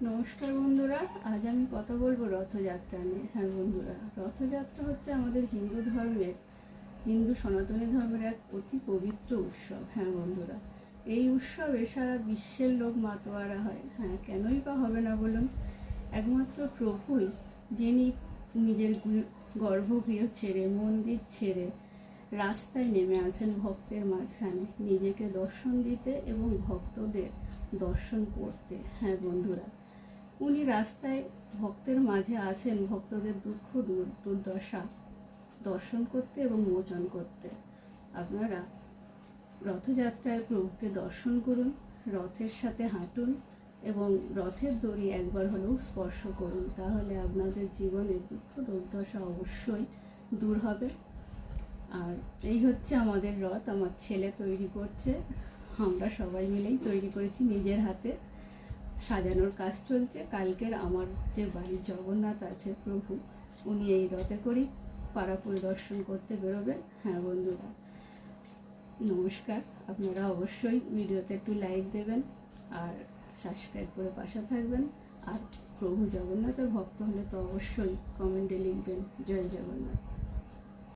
নমস্কার বন্ধুরা, আজ আমি কথা বলবো রথযাত্রা নিয়ে। হ্যাঁ বন্ধুরা, রথযাত্রা হচ্ছে আমাদের হিন্দু সনাতনী ধর্মের এক অতি পবিত্র উৎসব। হ্যাঁ বন্ধুরা, এই উৎসবে সারা বিশ্বের লোক মাতোয়ারা হয়। হ্যাঁ, কেনই বা হবে না বলুন? একমাত্র প্রভুই, যিনি নিজের গর্ভগৃহ ছেড়ে, মন্দির ছেড়ে রাস্তায় নেমে আসেন ভক্তের মাঝখানে, নিজেকে দর্শন দিতে এবং ভক্তদের দর্শন করতে। হ্যাঁ বন্ধুরা, উনি রাস্তায় ভক্তের মাঝে আসেন ভক্তদের দুঃখ দুর্দশা দর্শন করতে এবং মোচন করতে। আপনারা রথযাত্রায় প্রভুকে দর্শন করুন, রথের সাথে হাঁটুন এবং রথের দড়ি একবার হলেও স্পর্শ করুন। তাহলে আপনাদের জীবনের দুঃখ দুর্দশা অবশ্যই দূর হবে। আর এই হচ্ছে আমাদের রথ, আমার ছেলে তৈরি করছে। আমরা সবাই মিলেই তৈরি করেছি নিজের হাতে। সাজানোর কাজ চলছে। কালকের আমার যে বাড়ির জগন্নাথ আছে প্রভু, উনি এই রথে করেই পাড়া পরিদর্শন করতে বেরোবেন। হ্যাঁ বন্ধুরা, নমস্কার। আপনারা অবশ্যই ভিডিওতে একটু লাইক দেবেন আর সাবস্ক্রাইব করে পাশে থাকবেন। আর প্রভু জগন্নাথের ভক্ত হলে তো অবশ্যই কমেন্টে লিখবেন জয় জগন্নাথ।